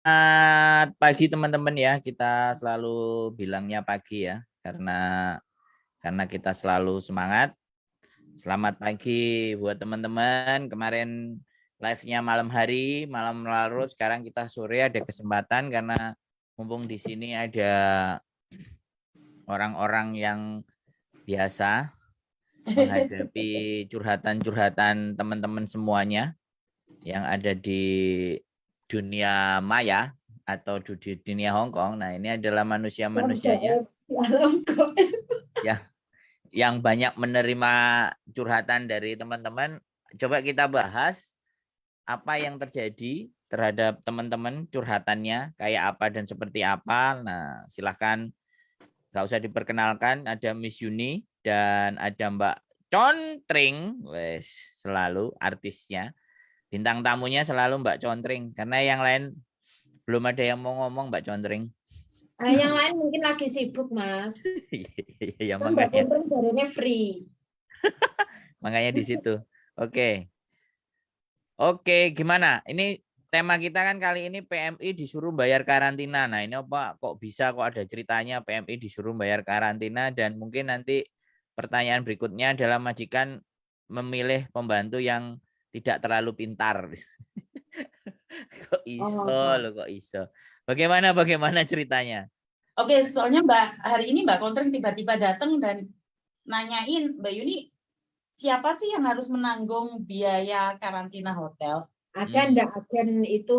Selamat pagi teman-teman ya. Kita selalu bilangnya pagi ya, karena kita selalu semangat. Selamat pagi buat teman-teman. Kemarin live-nya malam hari, malam lalu. Sekarang kita sore ada kesempatan karena mumpung di sini ada orang-orang yang biasa menghadapi curhatan-curhatan teman-teman semuanya yang ada di dunia maya atau di dunia Hongkong. Nah, ini adalah manusia-manusianya ya yang banyak menerima curhatan dari teman-teman. Coba kita bahas apa yang terjadi terhadap teman-teman, curhatannya kayak apa dan seperti apa. Nah, silahkan, nggak usah diperkenalkan, ada Miss Yuni dan ada Mbak Contring, wes selalu artisnya. Bintang tamunya selalu Mbak Contring, karena yang lain belum ada yang mau ngomong Mbak Contring. Yang lain mungkin lagi sibuk, Mas. Ya Kan Mbak makanya. Contring jadinya free. Makanya di situ. Oke. Oke, gimana? Ini tema kita kan kali ini PMI disuruh bayar karantina. Nah, ini apa kok bisa kok ada ceritanya PMI disuruh bayar karantina, dan mungkin nanti pertanyaan berikutnya adalah majikan memilih pembantu yang tidak terlalu pintar. Kok iso Oh. lo, kok iso. Bagaimana ceritanya? Oke, soalnya hari ini Mbak Kontreng tiba-tiba datang dan nanyain, Mbak Yuni, siapa sih yang harus menanggung biaya karantina hotel? Ada enggak agen itu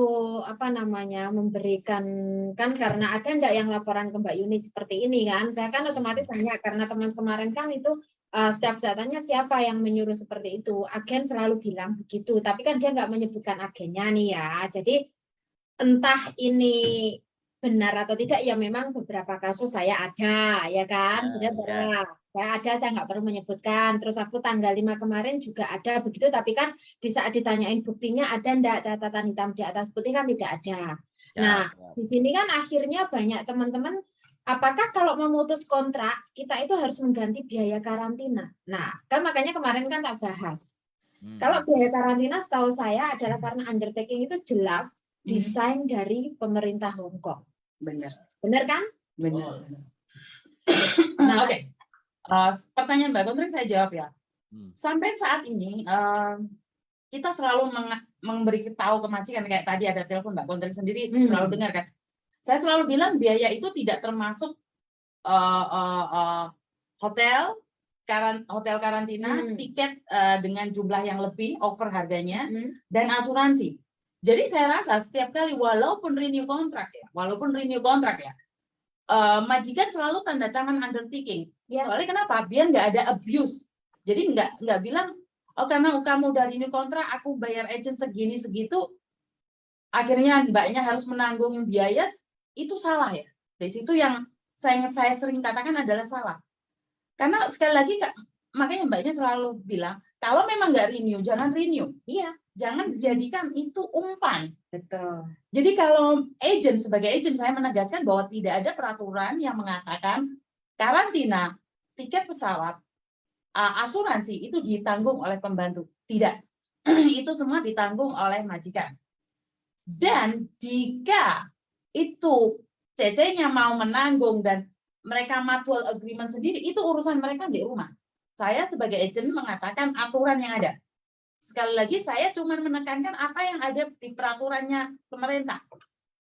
memberikan, kan karena ada enggak yang laporan ke Mbak Yuni seperti ini kan? Saya kan otomatis tanya karena teman kemarin kan itu setiap datanya siapa yang menyuruh seperti itu. Agen selalu bilang begitu, tapi kan dia enggak menyebutkan agennya nih ya. Jadi entah ini benar atau tidak, ya memang beberapa kasus saya ada, ya kan? Benar-benar. Saya ada, saya nggak perlu menyebutkan. Terus waktu tanggal 5 kemarin juga ada begitu, tapi kan di saat ditanyain buktinya ada enggak catatan hitam di atas putih kan tidak ada. Nah, di sini kan akhirnya banyak teman-teman, apakah kalau memutus kontrak kita itu harus mengganti biaya karantina? Nah, kan makanya kemarin kan tak bahas. Kalau biaya karantina setahu saya adalah karena undertaking itu jelas desain dari pemerintah Hong Kong. Benar. Benar kan? Benar. Nah, oke. Pertanyaan Mbak Kontreng saya jawab ya. Sampai saat ini kita selalu memberi tahu ke majikan, kayak tadi ada telepon Mbak Kontreng sendiri selalu dengar kan. Saya selalu bilang biaya itu tidak termasuk hotel karantina, tiket dengan jumlah yang lebih over harganya, dan asuransi. Jadi saya rasa setiap kali walaupun renew kontrak ya, majikan selalu tanda tangan undertaking. Soalnya kenapa? Biar nggak ada abuse. Jadi nggak bilang, oh karena kamu udah renew kontrak, aku bayar agent segini segitu, akhirnya mbaknya harus menanggung biaya. Itu salah ya. Dari situ yang saya sering katakan adalah salah. Karena sekali lagi makanya mbaknya selalu bilang, kalau memang nggak renew, jangan renew. Iya. Jangan jadikan itu umpan. Betul. Jadi kalau sebagai agent saya menegaskan bahwa tidak ada peraturan yang mengatakan karantina, tiket pesawat, asuransi itu ditanggung oleh pembantu. Tidak. Itu semua ditanggung oleh majikan. Dan jika itu CC-nya mau menanggung dan mereka mutual agreement sendiri, itu urusan mereka di rumah. Saya sebagai agent mengatakan aturan yang ada. Sekali lagi saya cuma menekankan apa yang ada di peraturannya pemerintah.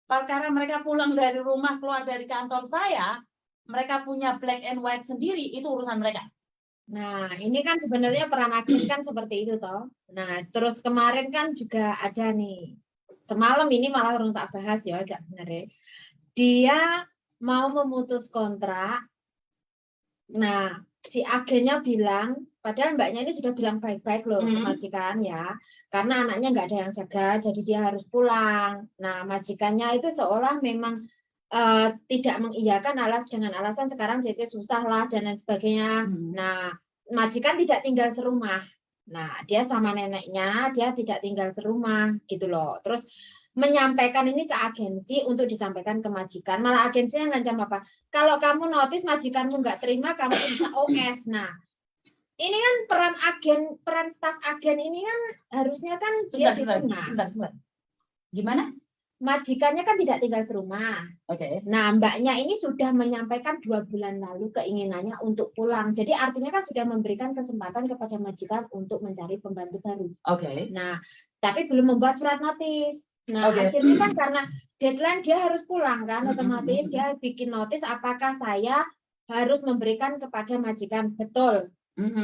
Karena mereka pulang dari rumah, keluar dari kantor saya, mereka punya black and white sendiri, itu urusan mereka. Nah, ini kan sebenarnya peran agen kan seperti itu toh. Nah, terus kemarin kan juga ada nih. Semalam ini malah orang tak bahas ya, sebenarnya. Dia mau memutus kontrak. Nah, si agennya bilang, padahal mbaknya ini sudah bilang baik-baik loh ke majikan ya, karena anaknya nggak ada yang jaga, jadi dia harus pulang. Nah, majikannya itu seolah memang tidak mengiyakan dengan alasan sekarang CC susah lah dan lain sebagainya. Nah, majikan tidak tinggal serumah. Nah, dia sama neneknya, dia tidak tinggal serumah gitu loh. Terus menyampaikan ini ke agensi untuk disampaikan ke majikan. Malah agensinya ngancam apa? Kalau kamu notice majikanmu nggak terima, kamu bisa OS. Nah, ini kan peran staf agen ini kan harusnya kan dia di rumah. Sebentar. Gimana? majikannya kan tidak tinggal di rumah. Oke. Nah, mbaknya ini sudah menyampaikan 2 bulan lalu keinginannya untuk pulang. Jadi artinya kan sudah memberikan kesempatan kepada majikan untuk mencari pembantu baru. Oke. Nah, tapi belum membuat surat notis. Nah, Oke. akhirnya kan karena deadline dia harus pulang kan, Mm-mm. otomatis dia bikin notis apakah saya harus memberikan kepada majikan. Betul,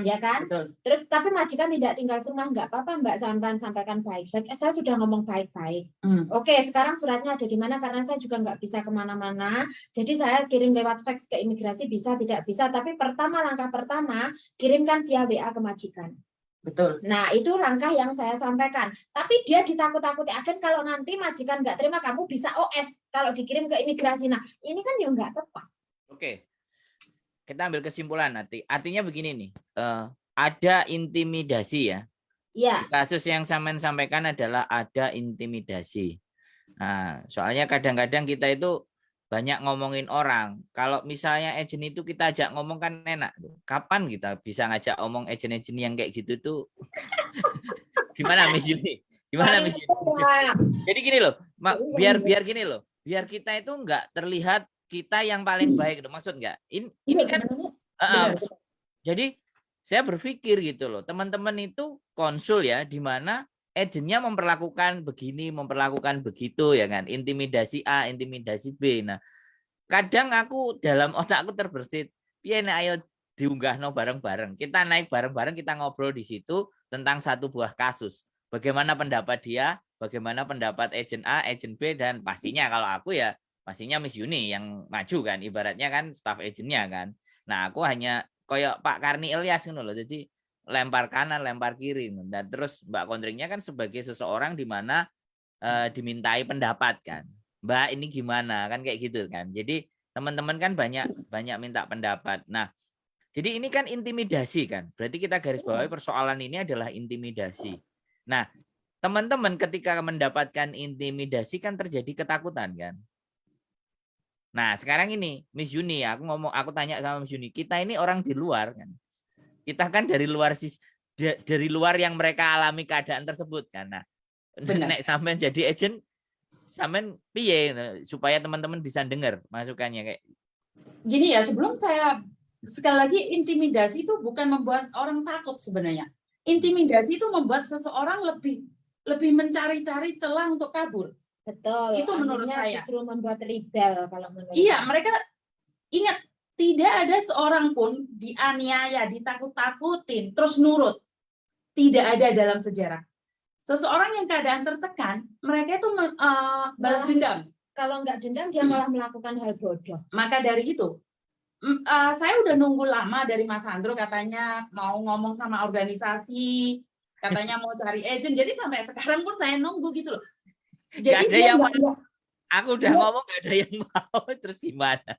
ya kan? Betul. Terus tapi majikan tidak tinggal serumah, nggak apa-apa Mbak Sampan sampaikan baik-baik. Saya sudah ngomong baik-baik. Oke, sekarang suratnya ada di mana? Karena saya juga nggak bisa kemana-mana. Jadi saya kirim lewat fax ke imigrasi bisa, tidak bisa. Tapi langkah pertama kirimkan via WA ke majikan. Betul. Nah, itu langkah yang saya sampaikan. Tapi dia ditakut-takuti agen kalau nanti majikan nggak terima, kamu bisa OS kalau dikirim ke imigrasi. Nah, ini kan ya nggak tepat. Oke, kita ambil kesimpulan nanti. Artinya begini nih, ada intimidasi ya. Iya. Kasus yang Samen sampaikan adalah ada intimidasi. Nah, soalnya kadang-kadang kita itu banyak ngomongin orang. Kalau misalnya agent itu kita ajak ngomong kan enak. Kapan kita bisa ngajak ngomong agent-agent yang kayak gitu tuh? Gimana Miss Yuni? Gimana Miss Yuni? Jadi gini loh, biar gini loh, biar kita itu nggak terlihat kita yang paling baik, maksud nggak? Ini kan, jadi saya berpikir gitu loh, teman-teman itu konsul ya, di mana agennya memperlakukan begini, memperlakukan begitu ya kan, intimidasi A, intimidasi B. Nah, kadang aku dalam otakku terbersit, piye nek ayo diunggahno bareng-bareng. Kita naik bareng-bareng, kita ngobrol di situ tentang satu buah kasus. Bagaimana pendapat dia, bagaimana pendapat agent A, agent B, dan pastinya kalau aku ya pastinya Miss Yuni yang maju kan, ibaratnya kan staff agentnya kan. Nah, aku hanya koyok Pak Karni Ilyas gitu loh, jadi lempar kanan, lempar kiri. Dan terus Mbak Kontringnya kan sebagai seseorang di mana dimintai pendapat kan. Mbak ini gimana kan kayak gitu kan. Jadi teman-teman kan banyak minta pendapat. Nah, jadi ini kan intimidasi kan. Berarti kita garis bawahi persoalan ini adalah intimidasi. Nah, teman-teman ketika mendapatkan intimidasi kan terjadi ketakutan kan. Nah, sekarang ini Miss Yuni, aku tanya sama Miss Yuni, kita ini orang di luar kan. Kita kan dari luar yang mereka alami keadaan tersebut kan. Nah, nek sampean jadi agent, sampean piye supaya teman-teman bisa dengar masukannya kayak. Gini ya, sebelum saya sekali lagi, intimidasi itu bukan membuat orang takut sebenarnya. Intimidasi itu membuat seseorang lebih mencari-cari celah untuk kabur. Betul. Itu menurut saya. Justru membuat rebel kalau menurut. Iya, mereka ingat tidak ada seorang pun dianiaya, ditakut-takutin, terus nurut. Tidak ada dalam sejarah. Seseorang yang keadaan tertekan, mereka itu balas dendam. Kalau nggak dendam, dia malah melakukan hal bodoh. Maka dari itu, saya udah nunggu lama dari Mas Andro, katanya mau ngomong sama organisasi, katanya mau cari agent. Jadi sampai sekarang pun saya nunggu gitu loh. Jadi ada yang aku udah ngomong gak ada yang mau, terus gimana?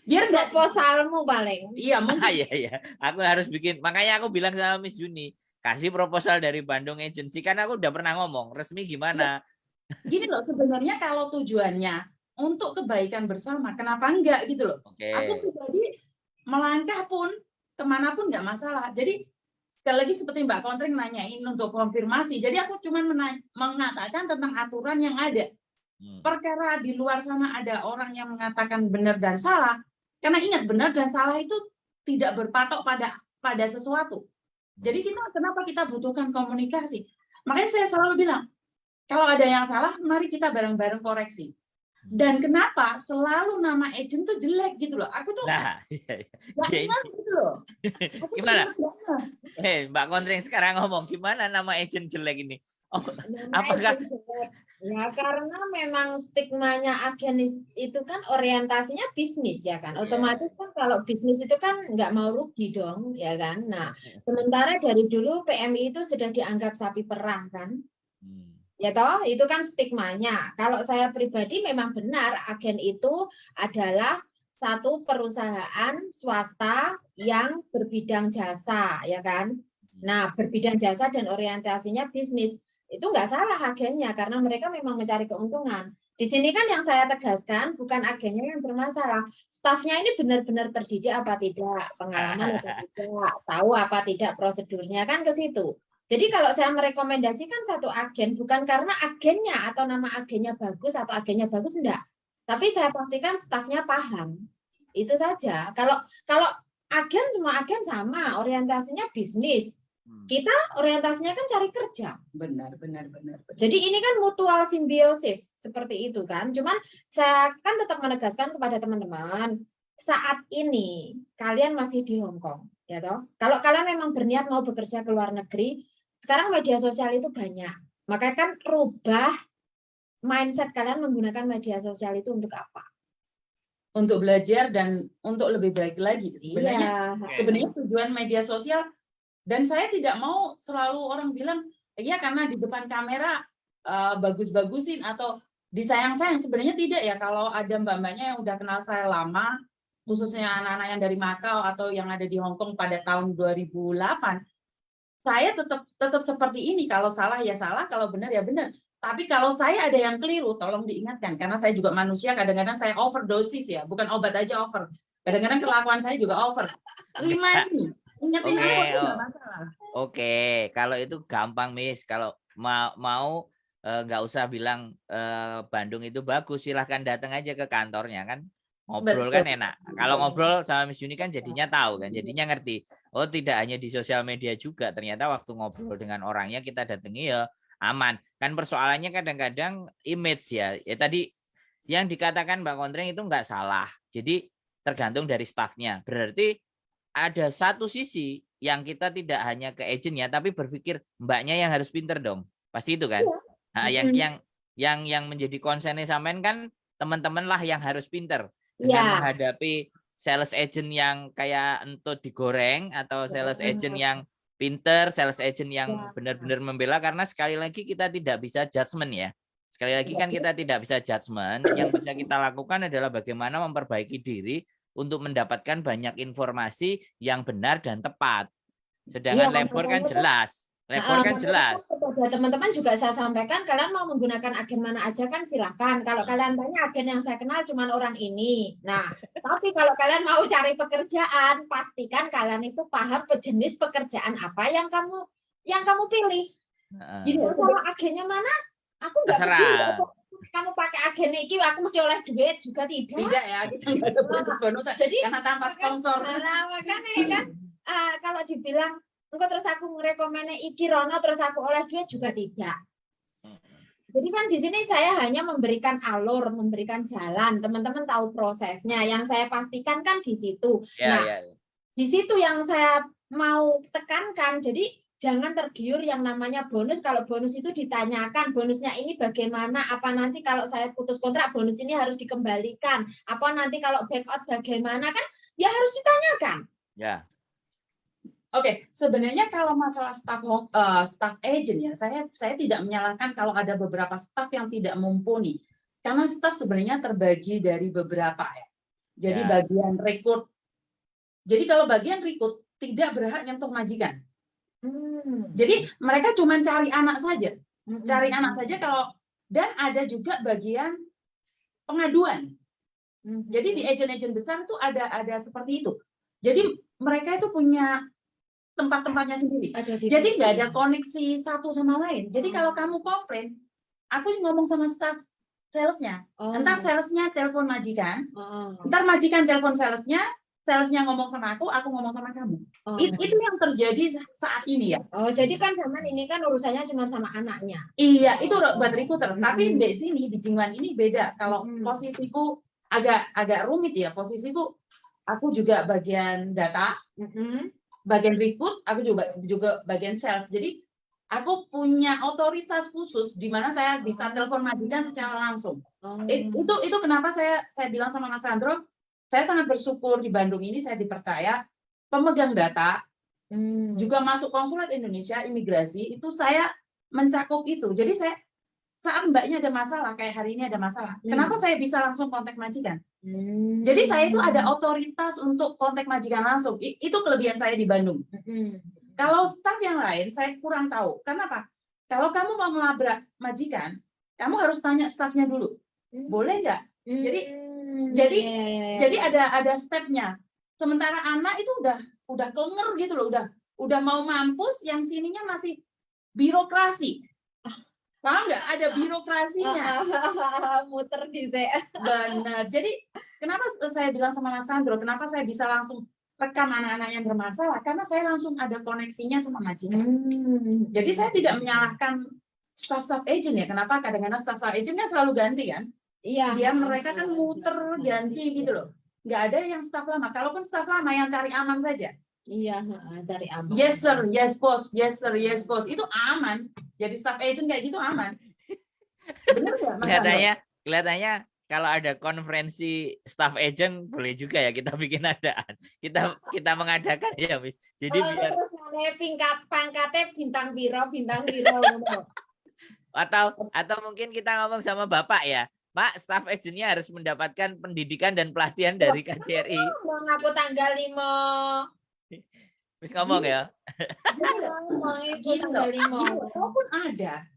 Biar nggak proposalmu paling. Iya, mungkin. Iya. Aku harus bikin. Makanya aku bilang sama Miss Yuni, kasih proposal dari Bandung Agency, kan aku udah pernah ngomong resmi gimana. Gini loh, sebenarnya kalau tujuannya untuk kebaikan bersama, kenapa enggak gitu loh. Aku pribadi melangkah pun kemanapun nggak masalah. Jadi sekali lagi seperti Mbak Kontring nanyain untuk konfirmasi. Jadi aku cuma mengatakan tentang aturan yang ada. Perkara di luar sana ada orang yang mengatakan benar dan salah. Karena ingat, benar dan salah itu tidak berpatok pada sesuatu. Jadi kenapa kita butuhkan komunikasi? Makanya saya selalu bilang, kalau ada yang salah, mari kita bareng-bareng koreksi. Dan kenapa selalu nama agent tuh jelek gitu loh? Aku tuh nggak ingat gitu loh. Gimana? Mbak Kontring sekarang ngomong, gimana nama agent jelek ini? Oh, apakah? Ya karena memang stigmanya agen itu kan orientasinya bisnis ya kan. Otomatis kan kalau bisnis itu kan nggak mau rugi dong ya kan. Nah, sementara dari dulu PMI itu sudah dianggap sapi perah kan. Ya toh, itu kan stigmanya. Kalau saya pribadi memang benar agen itu adalah satu perusahaan swasta yang berbidang jasa, ya kan? Nah, berbidang jasa dan orientasinya bisnis. Itu nggak salah agennya, karena mereka memang mencari keuntungan. Di sini kan yang saya tegaskan, bukan agennya yang bermasalah. Stafnya ini benar-benar terdidik apa tidak, pengalaman apa tidak, tahu apa tidak prosedurnya, kan ke situ. Jadi kalau saya merekomendasikan satu agen, bukan karena agennya atau nama agennya bagus atau agennya bagus, enggak. Tapi saya pastikan stafnya paham. Itu saja. Kalau agen, semua agen sama, orientasinya bisnis. Kita orientasinya kan cari kerja. Benar. Jadi ini kan mutual simbiosis seperti itu kan. Cuman saya kan tetap menegaskan kepada teman-teman, saat ini kalian masih di Hong Kong, ya toh. Kalau kalian memang berniat mau bekerja ke luar negeri, sekarang media sosial itu banyak. Makanya kan rubah mindset kalian menggunakan media sosial itu untuk apa? Untuk belajar dan untuk lebih baik lagi. Sebenarnya tujuan media sosial, dan saya tidak mau selalu orang bilang, iya karena di depan kamera bagus-bagusin atau disayang-sayang. Sebenarnya tidak ya, kalau ada mbak-mbaknya yang udah kenal saya lama, khususnya anak-anak yang dari Makau atau yang ada di Hong Kong pada tahun 2008, saya tetap seperti ini. Kalau salah ya salah, kalau benar ya benar. Tapi kalau saya ada yang keliru, tolong diingatkan. Karena saya juga manusia, kadang-kadang saya overdosis ya. Bukan obat aja over. Kadang-kadang kelakuan saya juga over. 5 ini. Ingetin aku nggak masalah. Oke, kalau itu gampang, Miss. Kalau mau nggak usah bilang Bandung itu bagus, silahkan datang aja ke kantornya kan. Ngobrol kan enak. Kalau ngobrol sama Miss Yuni kan jadinya tahu kan, jadinya ngerti. Oh, tidak hanya di sosial media juga. Ternyata waktu ngobrol dengan orangnya kita datangi ya aman. Kan persoalannya kadang-kadang image ya. Ya tadi yang dikatakan Mbak Kontreng itu nggak salah. Jadi tergantung dari stafnya. Berarti ada satu sisi yang kita tidak hanya ke agentnya, tapi berpikir mbaknya yang harus pinter dong. Pasti itu kan. Nah, yang menjadi concernnya sampean kan teman-teman lah yang harus pinter dengan menghadapi sales agent yang kayak entut digoreng atau sales agent yang pinter, sales agent yang benar-benar membela, karena sekali lagi kita tidak bisa judgement ya. Sekali lagi kan kita tidak bisa judgement, yang bisa kita lakukan adalah bagaimana memperbaiki diri untuk mendapatkan banyak informasi yang benar dan tepat. Sedangkan labor kan jelas. Labor kan jelas. Kepada teman-teman juga saya sampaikan, kalian mau menggunakan agen mana aja kan silahkan. Kalau kalian tanya agen yang saya kenal cuma orang ini. Nah, tapi kalau kalian mau cari pekerjaan, pastikan kalian itu paham jenis pekerjaan apa yang kamu pilih. Jadi kalau agennya mana, aku nggak peduli. Kamu pakai agen ini, aku mesti oleh duit juga tidak. Tidak ya, kita nggak ada bonus-bonus. Jadi karena tanpa sponsor. Makanya kan kalau dibilang engkau terus aku merekomendasikan iki Rono terus aku oleh duit juga tidak. Jadi kan di sini saya hanya memberikan alur, memberikan jalan, teman-teman tahu prosesnya. Yang saya pastikan kan di situ. Di situ yang saya mau tekankan. Jadi jangan tergiur yang namanya bonus. Kalau bonus itu ditanyakan, bonusnya ini bagaimana? Apa nanti kalau saya putus kontrak, bonus ini harus dikembalikan? Apa nanti kalau back out bagaimana? Kan ya harus ditanyakan. Ya. Oke, sebenarnya kalau masalah staff agent ya, saya tidak menyalahkan kalau ada beberapa staff yang tidak mumpuni. Karena staff sebenarnya terbagi dari beberapa ya. Jadi bagian rekrut. Jadi kalau bagian rekrut tidak berhak nyentuh majikan. Jadi mereka cuma cari anak saja. Cari anak saja kalau, dan ada juga bagian pengaduan. Jadi di agen-agen besar itu ada seperti itu. Jadi mereka itu punya tempat-tempatnya sendiri. Jadi nggak ada koneksi satu sama lain. Jadi kalau kamu komplain, aku ngomong sama staff salesnya. Ntar salesnya telepon majikan. Ntar majikan telepon salesnya ngomong sama aku ngomong sama kamu. Itu yang terjadi saat ini ya. Oh, jadi kan zaman ini kan urusannya cuma sama anaknya. Iya, itu buat recruiter. Tapi di sini di Jingwan ini beda. Kalau posisiku agak rumit ya. Posisiku aku juga bagian data. Bagian recruit, aku juga bagian sales. Jadi aku punya otoritas khusus di mana saya bisa telepon majikan secara langsung. Itu kenapa saya bilang sama Mas Sandro, saya sangat bersyukur di Bandung ini saya dipercaya pemegang data, juga masuk konsulat Indonesia, imigrasi, itu saya mencakup itu. Jadi saya saat mbaknya ada masalah, kayak hari ini ada masalah, kenapa saya bisa langsung kontak majikan? Jadi saya itu ada otoritas untuk kontak majikan langsung. Itu kelebihan saya di Bandung. Kalau staf yang lain, saya kurang tahu. Kenapa? Kalau kamu mau melabrak majikan, kamu harus tanya stafnya dulu. Boleh nggak? Jadi ada stepnya. Sementara anak itu udah kenger gitu loh, udah mau mampus, yang sininya masih birokrasi. Paham nggak? Ada birokrasinya. Muter di saya. Benar. Jadi kenapa saya bilang sama Mas Sandro, kenapa saya bisa langsung rekam anak-anak yang bermasalah? Karena saya langsung ada koneksinya sama majikan. Jadi saya tidak menyalahkan staff agent ya. Kenapa? Kadang-kadang staff agent kan selalu ganti kan? Iya. Dia mereka kan muter ganti gitu loh. Nggak ada yang staff lama. Kalaupun staff lama yang cari aman saja. Iya, cari aman. Yes sir, yes boss, yes sir, yes boss. Itu aman. Jadi staff agent kayak gitu aman. Benar nggak? Mas Sandro? Kelihatannya kalau ada konferensi staff agent boleh juga ya kita bikin adaan. Kita mengadakan ya, Miss. Jadi biar terus pangkatnya bintang biro. atau mungkin kita ngomong sama Bapak ya. Pak, staff agentnya harus mendapatkan pendidikan dan pelatihan dari KJRI. Aku tanggal 5. Miss ngomong ya. Mau itu Gini tanggal loh, 5. walaupun ada,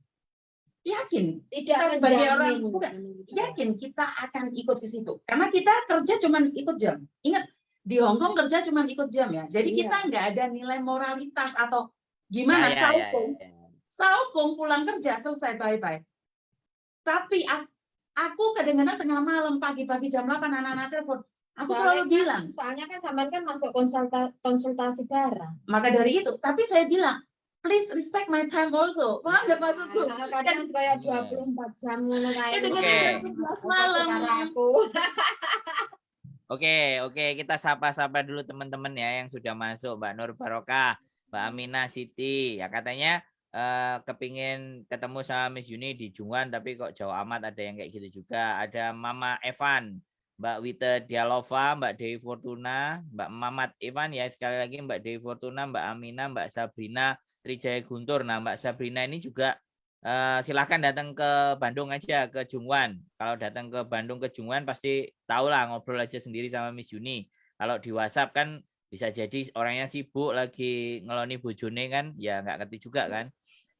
yakin Tidak kita sebagai menjamin. orang bukan, yakin kita akan ikut ke situ. Karena kita kerja cuman ikut jam. Ingat, di Hong Kong kerja cuman ikut jam ya. Jadi kita nggak ada nilai moralitas atau gimana. Saukum pulang kerja selesai bye-bye. Tapi aku kadang-kadang tengah malam, pagi-pagi jam 8 anak-anak telepon. Aku selalu bilang. Soalnya kan sampean kan masuk konsultasi bareng. Maka dari itu, tapi saya bilang, please respect my time also. Paham nggak maksudku? Kadang kayak 24 jam ngono kae. Malam. Aku. Oke, kita sapa-sapa dulu teman-teman ya yang sudah masuk. Mbak Nur Barokah, Mbak Aminah Siti. Ya katanya kepingin ketemu sama Miss Yuni di Jungwan, tapi kok jauh amat, ada yang kayak gitu juga. Ada Mama Evan, Mbak Wita Dialova, Mbak Dewi Fortuna, Mbak Mamat Ivan ya, sekali lagi Mbak Dewi Fortuna, Mbak Aminah, Mbak Sabrina Trijaya Guntur. Nah, Mbak Sabrina ini juga silakan datang ke Bandung aja, ke Jungwan. Kalau datang ke Bandung ke Jungwan pasti tahu lah, ngobrol aja sendiri sama Miss Yuni. Kalau di WhatsApp kan bisa jadi orangnya sibuk lagi ngeloni bojone kan, ya nggak ngerti juga kan.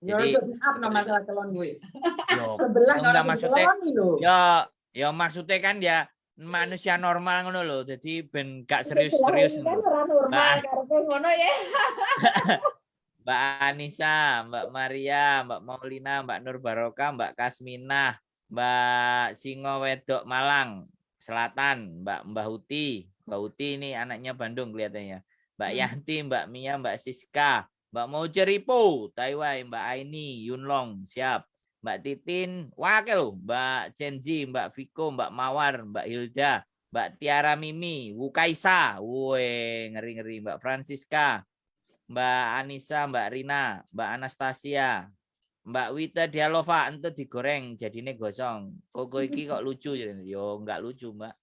Jadi apa masalah kelon gue? Yo, Sebelah enggak orang maksudnya. loh. Ya maksudnya kan ya manusia normal ngono loh. Jadi ben gak serius-serius kan ora normal karepe ngono ya. Mbak Anissa, Mbak Maria, Mbak Maulina, Mbak Nur Barokah, Mbak Kasminah, Mbak Singo Wedok Malang Selatan, Mbak Huti. Mbak Huti ini anaknya Bandung kelihatannya. Mbak Yanti, Mbak Mia, Mbak Siska, Mbak Mojeripo, Taiwan, Mbak Aini, Yunlong, siap. Mbak Titin, wakil, Mbak Cenzi, Mbak Viko, Mbak Mawar, Mbak Hilda, Mbak Tiara Mimi, Wukaisa, woi ngeri-ngeri, Mbak Francisca, Mbak Anissa, Mbak Rina, Mbak Anastasia, Mbak Wita Dialova, itu digoreng jadinya gosong. Koko iki kok lucu, yo nggak lucu Mbak.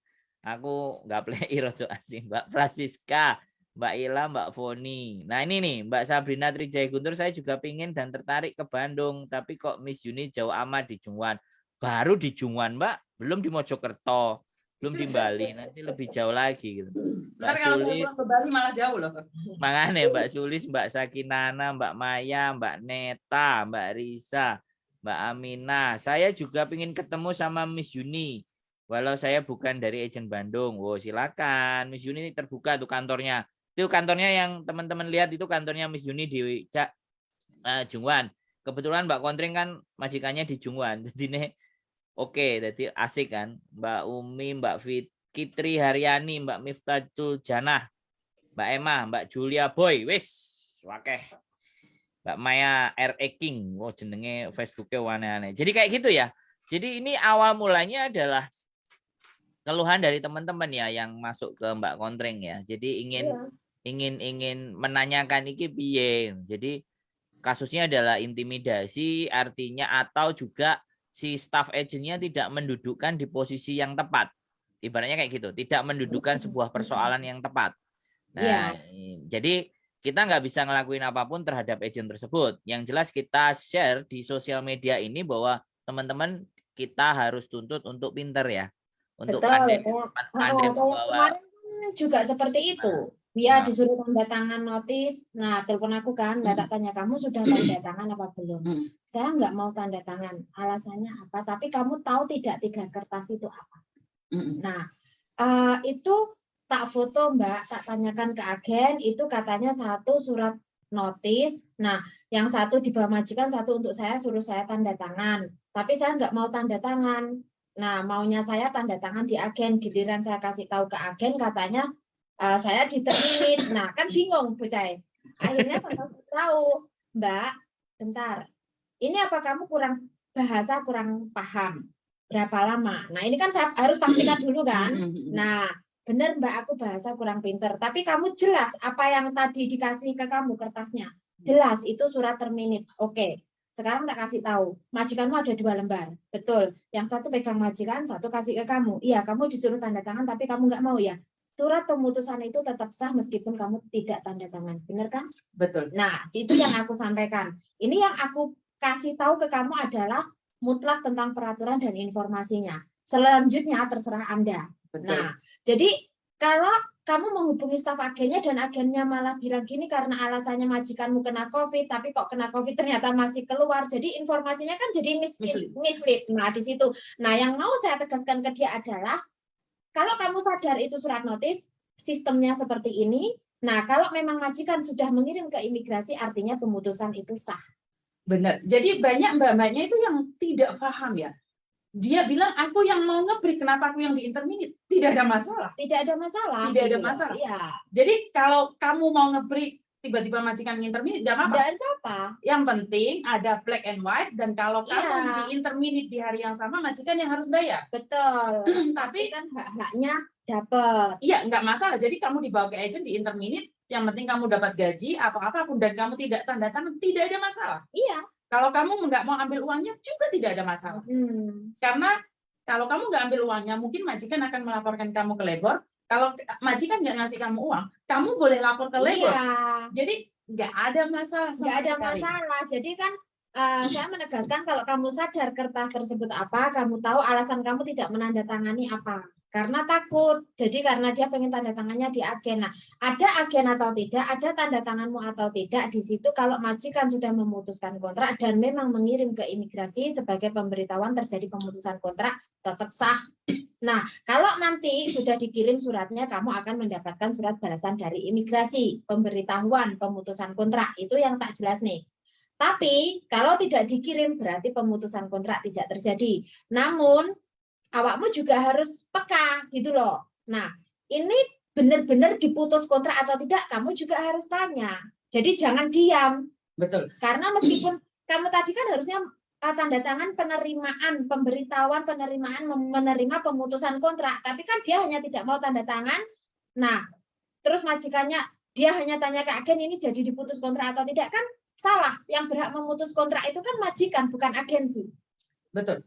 Aku nggak play rojo asing. Mbak Francisca, Mbak Ila, Mbak Foni. Nah ini nih Mbak Sabrina Trijaya Guntur, saya juga pingin dan tertarik ke Bandung, tapi kok Miss Yuni jauh amat di Jungwan. Baru di Jungwan Mbak, belum di Mojokerto, belum di Bali, nanti lebih jauh lagi gitu. Ntar kalau pulang ke Bali malah jauh loh. Makanya Mbak Sulis, Mbak Sakinana, Mbak Maya, Mbak Neta, Mbak Risa, Mbak Aminah. Saya juga pingin ketemu sama Miss Yuni. Walau saya bukan dari agent Bandung. Oh silakan, Miss Yuni terbuka tuh kantornya. Itu kantornya yang teman-teman lihat, itu kantornya Miss Yuni di Jungwan. Kebetulan Mbak Kontring kan majikannya di Jungwan. Jadi nih oke, jadi asik kan. Mbak Umi, Mbak Fitri Haryani, Mbak Miftahul Janah, Mbak Emma, Mbak Julia Boy, wis wakeh. Mbak Maya R.E. King, oh jenenge Facebooknya aneh-aneh. Jadi kayak gitu ya. Jadi ini awal mulanya adalah keluhan dari teman-teman ya yang masuk ke Mbak Kontring ya. Jadi ingin menanyakan iki piye. Jadi kasusnya adalah intimidasi, artinya atau juga si staff agentnya tidak mendudukkan di posisi yang tepat. Ibaratnya kayak gitu, tidak mendudukkan sebuah persoalan yang tepat. Nah, jadi kita nggak bisa ngelakuin apapun terhadap agent tersebut. Yang jelas kita share di sosial media ini bahwa teman-teman kita harus tuntut untuk pinter ya. Untuk pandai membawa. Kemarin juga seperti itu. Dia disuruh tanda tangan notis. Nah, telepon aku kan, tak tanya kamu sudah tanda tangan apa belum? Saya nggak mau tanda tangan. Alasannya apa? Tapi kamu tahu tidak 3 kertas itu apa? Nah, itu tak foto Mbak, tak tanyakan ke agen. Itu katanya 1 surat notis. Nah, yang satu di bawah majikan, satu untuk saya, suruh saya tanda tangan. Tapi saya nggak mau tanda tangan. Nah, maunya saya tanda tangan di agen. Giliran saya kasih tahu ke agen, katanya saya diterminit. Nah, kan bingung bocah. Akhirnya saya tahu, Mbak, bentar. Ini apa kamu kurang bahasa, kurang paham? Berapa lama? Nah, ini kan saya harus pastikan dulu kan. Nah, benar Mbak, aku bahasa kurang pinter. Tapi kamu jelas apa yang tadi dikasih ke kamu kertasnya. Jelas, itu surat terminit. Oke, sekarang tak kasih tahu. Majikanmu ada 2 lembar. Betul. Yang satu pegang majikan, satu kasih ke kamu. Iya, kamu disuruh tanda tangan, tapi kamu nggak mau ya. Surat pemutusan itu tetap sah meskipun kamu tidak tanda tangan. Benar kan? Betul. Nah, itu yang aku sampaikan. Ini yang aku kasih tahu ke kamu adalah mutlak tentang peraturan dan informasinya. Selanjutnya terserah Anda. Betul. Nah, jadi kalau kamu menghubungi staf agennya dan agennya malah bilang gini karena alasannya majikanmu kena COVID, tapi kok kena COVID ternyata masih keluar. Jadi informasinya kan jadi mislead. Nah, di situ. Nah, yang mau saya tegaskan ke dia adalah kalau kamu sadar itu surat notis, sistemnya seperti ini. Nah, kalau memang majikan sudah mengirim ke imigrasi, artinya pemutusan itu sah. Benar. Jadi banyak mbak-mbaknya itu yang tidak paham ya. Dia bilang aku yang mau nge-break, kenapa aku yang di-interminate? Tidak ada masalah. Tidak ada masalah. Tidak ada gitu masalah. Iya. Jadi kalau kamu mau nge-break, tiba-tiba majikan nge-interminate, nggak apa-apa. Tidak ada apa. Yang penting ada black and white, dan kalau kamu Iya. di-interminate di hari yang sama, majikan yang harus bayar. Betul. Tapi kan hak-haknya dapat. Iya, nggak masalah. Jadi kamu dibawa ke agent di-interminate, yang penting kamu dapat gaji atau apapun dan kamu tidak tanda tangan, tidak ada masalah. Iya. Kalau kamu nggak mau ambil uangnya juga tidak ada masalah. Karena kalau kamu nggak ambil uangnya, mungkin majikan akan melaporkan kamu ke labor. Kalau majikan nggak ngasih kamu uang, kamu boleh lapor ke labor. Iya. Jadi nggak ada masalah sama Nggak ada sekali. masalah. Jadi kan saya menegaskan kalau kamu sadar kertas tersebut apa, kamu tahu alasan kamu tidak menandatangani apa. Karena takut. Jadi karena dia pengen tanda tangannya di agen. Nah, ada agen atau tidak, ada tanda tanganmu atau tidak, di situ kalau majikan sudah memutuskan kontrak dan memang mengirim ke imigrasi sebagai pemberitahuan terjadi pemutusan kontrak, tetap sah. Nah, kalau nanti sudah dikirim suratnya, kamu akan mendapatkan surat balasan dari imigrasi, pemberitahuan pemutusan kontrak. Itu yang tak jelas nih. Tapi kalau tidak dikirim berarti pemutusan kontrak tidak terjadi. Namun awakmu juga harus peka gitu loh. Nah, ini benar-benar diputus kontrak atau tidak, kamu juga harus tanya. Jadi jangan diam. Betul. Karena meskipun kamu tadi kan harusnya tanda tangan penerimaan, pemberitahuan penerimaan menerima pemutusan kontrak, tapi kan dia hanya tidak mau tanda tangan. Nah, terus majikannya dia hanya tanya ke agen ini jadi diputus kontrak atau tidak, kan salah. Yang berhak memutus kontrak itu kan majikan, bukan agensi. Betul.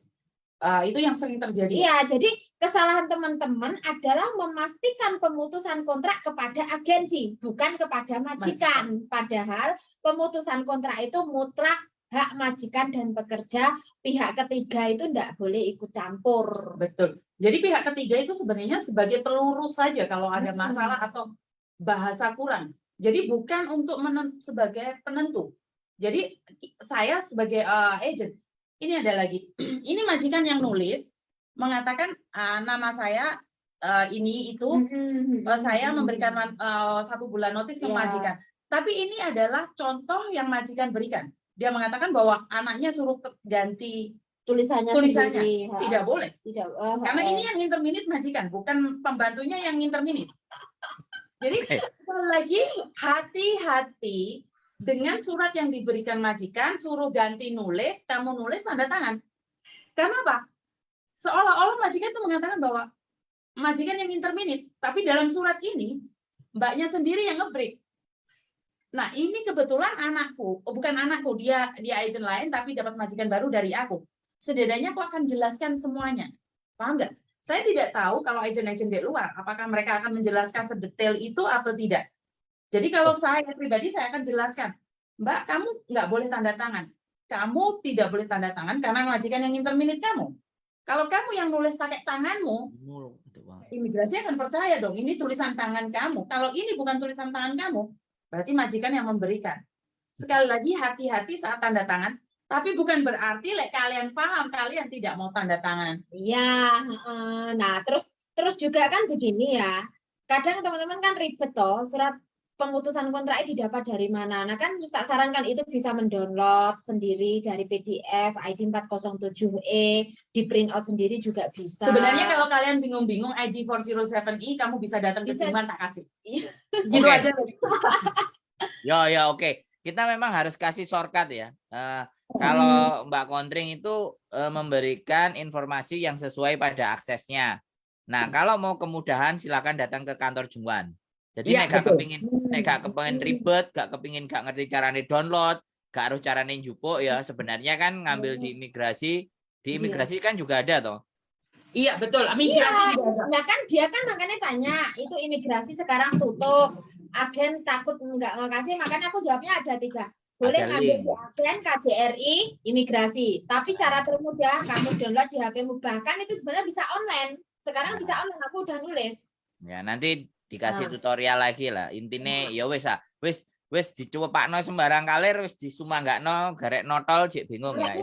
Itu yang sering terjadi. Iya, jadi kesalahan teman-teman adalah memastikan pemutusan kontrak kepada agensi, bukan kepada majikan. Padahal pemutusan kontrak itu mutlak hak majikan dan pekerja, pihak ketiga itu tidak boleh ikut campur. Betul. Jadi pihak ketiga itu sebenarnya sebagai pelurus saja kalau ada masalah atau bahasa kurang. Jadi bukan untuk sebagai penentu. Jadi saya sebagai agent, ini ada lagi. Ini majikan yang nulis mengatakan nama saya ini itu saya memberikan 1 bulan notis ke majikan. Tapi ini adalah contoh yang majikan berikan. Dia mengatakan bahwa anaknya suruh ganti tulisannya. Tidak boleh. Karena ini yang interminate majikan, bukan pembantunya yang interminate. Jadi sekali lagi hati-hati dengan surat yang diberikan majikan, suruh ganti nulis, kamu nulis tanda tangan. Karena apa? Seolah-olah majikan itu mengatakan bahwa majikan yang interminate, tapi dalam surat ini mbaknya sendiri yang nge-break. Nah, ini kebetulan anakku, bukan anakku, dia agent lain tapi dapat majikan baru dari aku. Setidaknya aku akan jelaskan semuanya. Paham nggak? Saya tidak tahu kalau agent-agent di luar, apakah mereka akan menjelaskan sedetail itu atau tidak. Jadi kalau saya pribadi, saya akan jelaskan, Mbak, kamu nggak boleh tanda tangan. Kamu tidak boleh tanda tangan karena majikan yang interminate kamu. Kalau kamu yang nulis pakai tanganmu, imigrasi akan percaya dong, ini tulisan tangan kamu. Kalau ini bukan tulisan tangan kamu, berarti majikan yang memberikan. Sekali lagi, hati-hati saat tanda tangan, tapi bukan berarti kalian paham, kalian tidak mau tanda tangan. Iya, nah terus juga kan begini ya, kadang teman-teman kan ribet toh, surat pemutusan kontraknya didapat dari mana? Nah kan terus tak sarankan itu bisa mendownload sendiri dari PDF ID 407E, di print out sendiri juga bisa. Sebenarnya kalau kalian bingung-bingung ID 407E, kamu bisa datang ke Bisa. Ciman, tak kasih. Iya. Gitu Oke. aja. Ya, oke. Kita memang harus kasih shortcut ya. Kalau Mbak Kontring itu memberikan informasi yang sesuai pada aksesnya. Nah, kalau mau kemudahan silakan datang ke kantor Jungwan. Jadi Iya, nek gak betul. kepengin ribet, gak kepingin gak ngerti caranya download, gak harus caranya njupuk ya. Sebenarnya kan ngambil di imigrasi kan juga ada toh. Iya, betul. Iya, Migrasi juga ada. ya kan dia kan makanya tanya, itu imigrasi sekarang tutup, agen takut nggak ngasih, makanya aku jawabnya ada 3. Boleh Ada ngambil link. di agen, KJRI, imigrasi. Tapi cara termudah kamu download di HP-mu, bahkan itu sebenarnya bisa online. Sekarang bisa online, aku udah nulis. Ya, nanti dikasih Nah. tutorial lagi lah. Intine ya wis dicuwepakno sembarang kalir, wis disumanggakno garek notol jek bingung ya.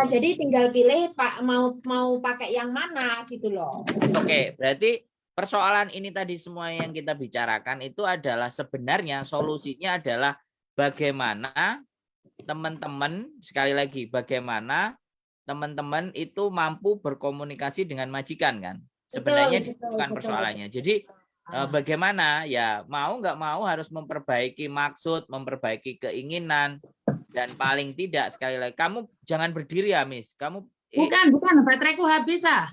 Jadi tinggal pilih Pak mau pakai yang mana gitu loh. Oke, berarti persoalan ini tadi semua yang kita bicarakan itu adalah sebenarnya solusinya adalah bagaimana teman-teman, sekali lagi bagaimana teman-teman itu mampu berkomunikasi dengan majikan kan. Sebenarnya bukan persoalannya. Jadi bagaimana ya mau nggak mau harus memperbaiki maksud, memperbaiki keinginan, dan paling tidak sekali lagi kamu jangan berdiri ya Miss. Kamu Bukan, bateraiku habis ah.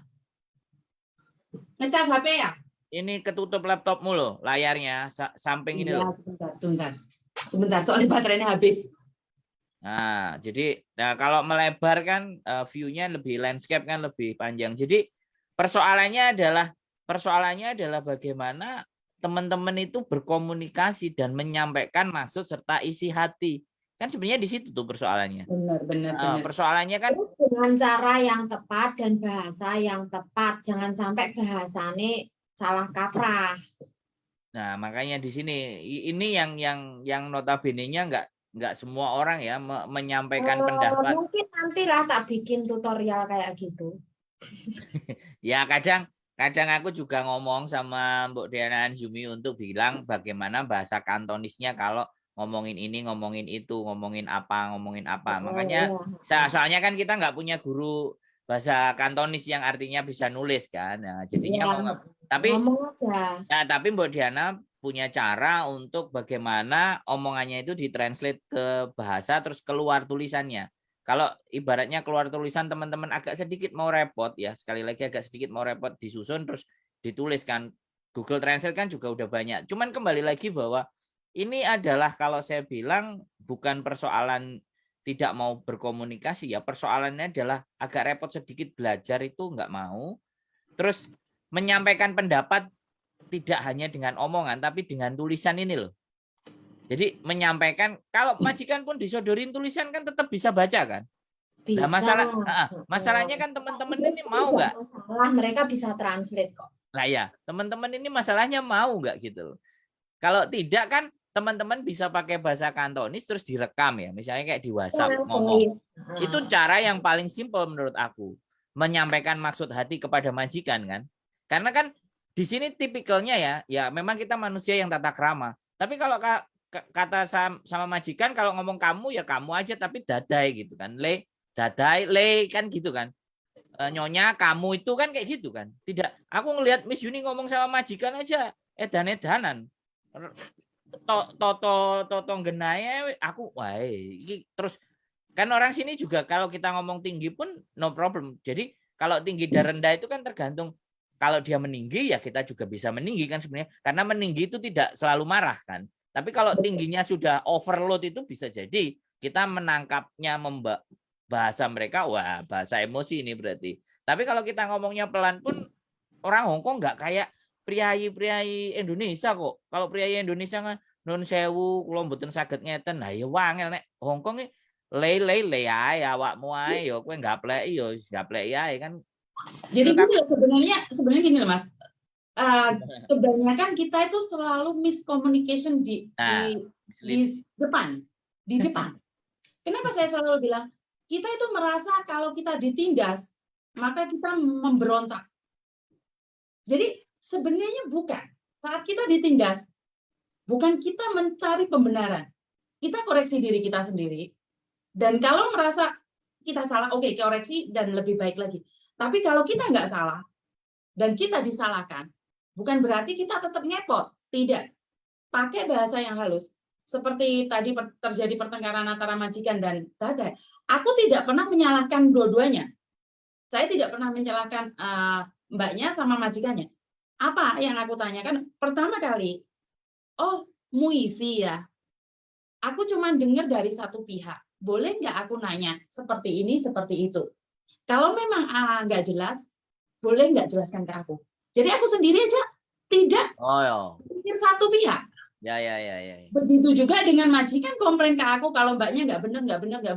Ngecas HP ya? ini ketutup laptopmu loh, layarnya samping ini loh. Sebentar, soalnya baterainya habis. Nah, jadi kalau melebar kan view-nya lebih landscape kan lebih panjang. Jadi persoalannya adalah bagaimana teman-teman itu berkomunikasi dan menyampaikan maksud serta isi hati. Kan sebenarnya di situ tuh persoalannya. Benar. Persoalannya kan dengan cara yang tepat dan bahasa yang tepat. Jangan sampai bahasanya salah kaprah. Nah, makanya di sini ini yang notabene-nya nggak semua orang ya menyampaikan pendapat. Mungkin nantilah tak bikin tutorial kayak gitu. Ya kadang aku juga ngomong sama Mbok Diana Anjumi untuk bilang bagaimana bahasa kantonisnya kalau ngomongin ini, ngomongin itu, ngomongin apa. Makanya soalnya kan kita nggak punya guru bahasa kantonis yang artinya bisa nulis kan. Nah, jadinya tapi Mbok Diana punya cara untuk bagaimana omongannya itu ditranslate ke bahasa terus keluar tulisannya. Kalau ibaratnya keluar tulisan teman-teman agak sedikit mau repot ya, sekali lagi agak sedikit mau repot disusun terus dituliskan. Google Translate kan juga udah banyak. Cuman kembali lagi bahwa ini adalah kalau saya bilang bukan persoalan tidak mau berkomunikasi ya, persoalannya adalah agak repot sedikit belajar itu nggak mau. Terus menyampaikan pendapat tidak hanya dengan omongan tapi dengan tulisan ini loh. Jadi menyampaikan kalau majikan pun disodorin tulisan kan tetap bisa baca kan. Bisa. Nah, masalahnya kan teman-teman ini mau nggak? Mereka bisa translate kok. Nah ya teman-teman ini masalahnya mau nggak gitu. Kalau tidak kan teman-teman bisa pakai bahasa kantonis terus direkam ya. Misalnya kayak di WhatsApp ngomong. Itu cara yang paling simpel menurut aku. Menyampaikan maksud hati kepada majikan kan. Karena kan di sini tipikalnya ya memang kita manusia yang tata krama. Tapi kalau kata sama majikan kalau ngomong kamu ya kamu aja tapi dadai gitu kan. Dadai kan gitu kan. Nyonya kamu itu kan kayak gitu kan. Tidak, aku ngelihat Miss Yuni ngomong sama majikan aja edan-edanan. Toto genaya aku wah terus kan orang sini juga kalau kita ngomong tinggi pun no problem. Jadi kalau tinggi dan rendah itu kan tergantung. Kalau dia meninggi ya kita juga bisa meninggi kan sebenarnya. Karena meninggi itu tidak selalu marah kan. Tapi kalau tingginya sudah overload itu bisa jadi kita menangkapnya bahasa mereka, wah bahasa emosi ini berarti. Tapi kalau kita ngomongnya pelan pun orang Hongkong nggak kayak priayi Indonesia kok. Kalau priayi Indonesia kan nun sewu, kula mboten saged ngeten. Nah ya wangel nek Hongkong iki le ae awakmu ae ya kowe gapleki ya gapleki ae kan. Jadi gini sebenarnya gini loh Mas. Kebanyakan kita itu selalu miscommunication di Jepang. Kenapa saya selalu bilang kita itu merasa kalau kita ditindas maka kita memberontak. Jadi sebenarnya bukan. Saat kita ditindas bukan kita mencari pembenaran. Kita koreksi diri kita sendiri. Dan kalau merasa kita salah, oke, koreksi dan lebih baik lagi. Tapi kalau kita nggak salah dan kita disalahkan, bukan berarti kita tetap ngepot. Tidak. Pakai bahasa yang halus. Seperti tadi terjadi pertengkaran antara majikan dan dadai. Aku tidak pernah menyalahkan dua-duanya. Saya tidak pernah menyalahkan mbaknya sama majikannya. Apa yang aku tanyakan? Pertama kali, oh, muisi ya. Aku cuma dengar dari satu pihak. Boleh nggak aku nanya seperti ini, seperti itu? Kalau memang nggak jelas, boleh nggak jelaskan ke aku? Jadi aku sendiri aja tidak pikir satu pihak. Ya. Begitu juga dengan majikan komplain ke aku kalau mbaknya nggak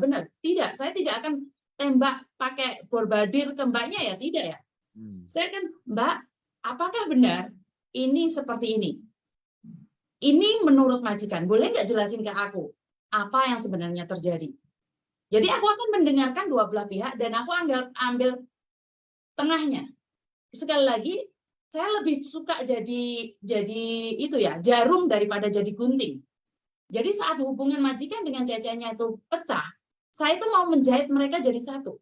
benar. Tidak, saya tidak akan tembak pakai borbadir ke mbaknya ya, tidak ya. Saya akan, Mbak, apakah benar ini seperti ini? Ini menurut majikan, boleh nggak jelasin ke aku apa yang sebenarnya terjadi? Jadi aku akan mendengarkan dua belah pihak dan aku ambil tengahnya. Sekali lagi, saya lebih suka jadi itu ya, jarum daripada jadi gunting. Jadi saat hubungan majikan dengan cecenya itu pecah, saya itu mau menjahit mereka jadi satu.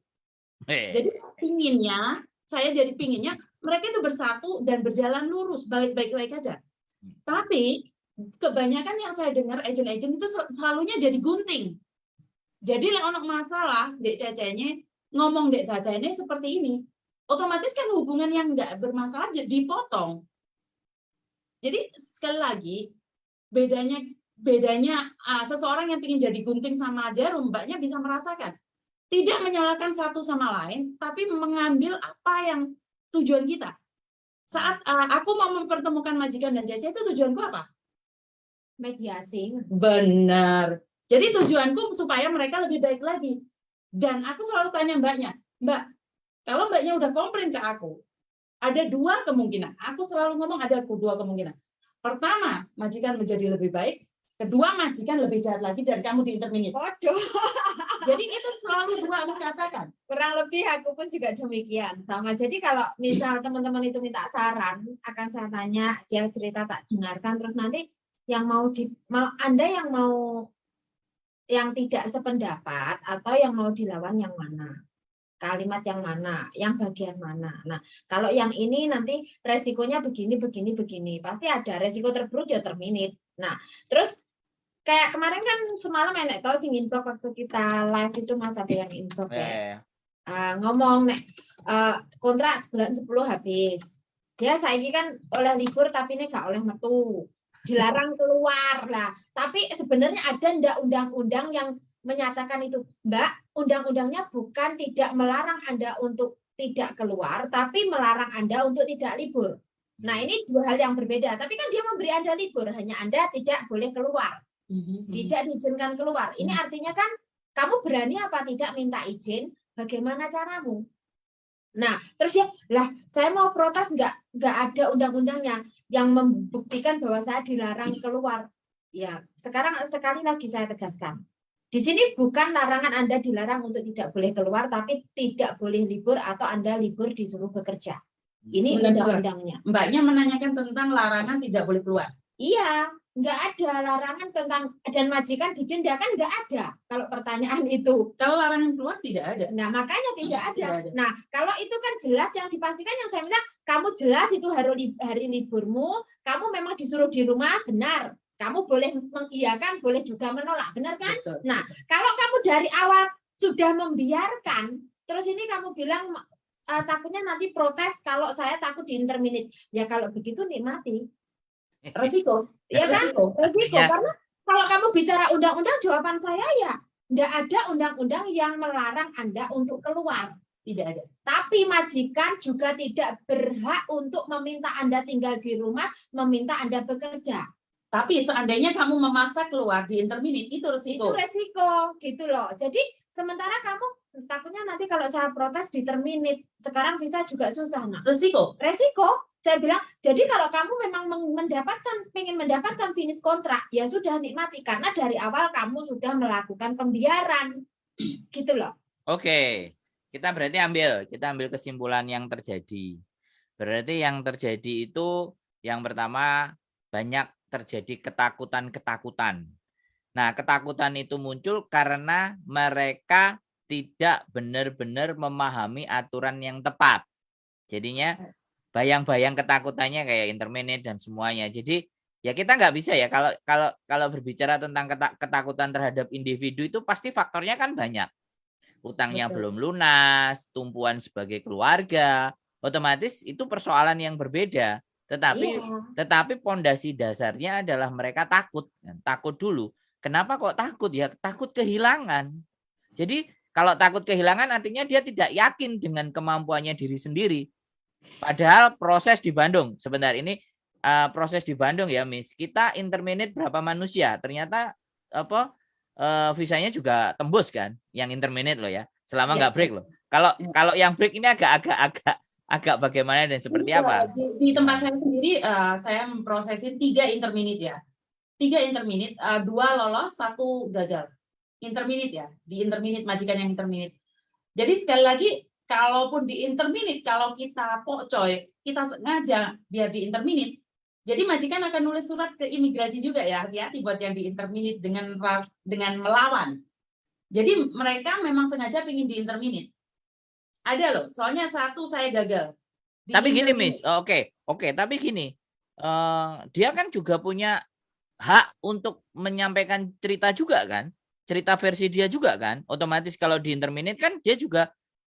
Jadi saya jadi pinginnya mereka itu bersatu dan berjalan lurus, baik-baik aja. Tapi kebanyakan yang saya dengar agent-agent itu selalunya jadi gunting. Jadi ono masalah dek cecenya ngomong dek dadanya seperti ini. Otomatis kan hubungan yang nggak bermasalah jadi dipotong. Jadi sekali lagi bedanya seseorang yang ingin jadi gunting sama jarum, mbaknya bisa merasakan. Tidak menyalahkan satu sama lain, tapi mengambil apa yang tujuan kita. Saat aku mau mempertemukan majikan dan Cece, itu tujuanku apa? Mediasi. Benar. Jadi tujuanku supaya mereka lebih baik lagi. Dan aku selalu tanya mbaknya, Mbak, kalau mbaknya udah komplain ke aku, ada dua kemungkinan. Aku selalu ngomong ada dua kemungkinan. Pertama, majikan menjadi lebih baik. Kedua, majikan lebih jahat lagi dan kamu diinterminate. Waduh. Jadi itu selalu dua aku katakan. Kurang lebih aku pun juga demikian. Sama. Jadi kalau misal teman-teman itu minta saran, akan saya tanya, dia cerita tak dengarkan, terus nanti yang Anda yang tidak sependapat atau yang mau dilawan yang mana? Kalimat yang mana? Yang bagian mana? Nah, kalau yang ini nanti resikonya begini. Pasti ada resiko terburuk ya terminate. Nah, terus kayak kemarin kan semalam enek tau sing info waktu kita live itu Mas ada yang info ya. Ngomong kontrak bulan 10 habis. Dia saiki kan oleh libur tapi ini gak oleh metu. Dilarang keluar lah. Tapi sebenarnya ada ndak undang-undang yang menyatakan itu, Mbak, undang-undangnya bukan tidak melarang Anda untuk tidak keluar, tapi melarang Anda untuk tidak libur. Nah, ini dua hal yang berbeda. Tapi kan dia memberi Anda libur, hanya Anda tidak boleh keluar. Tidak diizinkan keluar. Ini artinya kan kamu berani apa tidak minta izin, bagaimana caramu? Nah, terus dia, lah saya mau protes nggak ada undang-undangnya yang membuktikan bahwa saya dilarang keluar. Ya, sekarang sekali lagi saya tegaskan. Di sini bukan larangan Anda dilarang untuk tidak boleh keluar, tapi tidak boleh libur atau Anda libur disuruh bekerja. Ini undang-undangnya. Mbaknya menanyakan tentang larangan tidak boleh keluar. Iya, nggak ada larangan tentang dan majikan didenda, kan nggak ada. Kalau pertanyaan itu. Kalau larangan keluar tidak ada. Nah, makanya tidak ada. Nah, kalau itu kan jelas yang dipastikan yang saya minta, kamu jelas itu hari liburmu, kamu memang disuruh di rumah, benar. Kamu boleh mengiyakan, boleh juga menolak, benar kan? Betul. Nah, kalau kamu dari awal sudah membiarkan, terus ini kamu bilang takutnya nanti protes kalau saya takut diinterminate. Ya kalau begitu nikmati. Resiko. Ya kan? Resiko. Karena kalau kamu bicara undang-undang, jawaban saya ya tidak ada undang-undang yang melarang Anda untuk keluar. Tidak ada. Tapi majikan juga tidak berhak untuk meminta Anda tinggal di rumah, meminta Anda bekerja. Tapi seandainya kamu memaksa keluar di interminate, itu resiko. Itu resiko, gitu loh. Jadi sementara kamu takutnya nanti kalau saya protes di terminate, sekarang visa juga susah. Nah, resiko. Saya bilang, jadi kalau kamu memang ingin mendapatkan finish kontrak, ya sudah nikmati karena dari awal kamu sudah melakukan pembiaran, gitu loh. Oke, kita ambil kesimpulan yang terjadi. Berarti yang terjadi itu yang pertama banyak terjadi ketakutan-ketakutan. Nah, ketakutan itu muncul karena mereka tidak benar-benar memahami aturan yang tepat. Jadinya bayang-bayang ketakutannya kayak interminate dan semuanya. Jadi ya kita nggak bisa ya kalau berbicara tentang ketakutan terhadap individu itu pasti faktornya kan banyak. Utangnya belum lunas, tumpuan sebagai keluarga, otomatis itu persoalan yang berbeda. Tetapi pondasi dasarnya adalah mereka takut. Takut dulu. Kenapa kok takut ya? Takut kehilangan. Jadi kalau takut kehilangan artinya dia tidak yakin dengan kemampuannya diri sendiri. Padahal proses di Bandung, sebentar ini proses di Bandung ya, Miss. Kita interminate berapa manusia? Ternyata visanya juga tembus kan, yang interminate loh ya. Selama nggak break loh. Kalau yang break ini agak bagaimana dan seperti apa? Di tempat saya sendiri, saya memprosesi 3 interminate ya. 3 interminate, 2 lolos, 1 gagal. Interminate ya, di interminate majikan yang interminate. Jadi sekali lagi, kalaupun di interminate, kalau kita pocoy, kita sengaja biar di interminate, jadi majikan akan nulis surat ke imigrasi juga ya, hati-hati buat yang di interminate dengan melawan. Jadi mereka memang sengaja ingin di interminate. Ada loh, soalnya 1 saya gagal. Tapi gini, Miss, oke, tapi gini, dia kan juga punya hak untuk menyampaikan cerita juga kan, cerita versi dia juga kan, otomatis kalau di interminate kan dia juga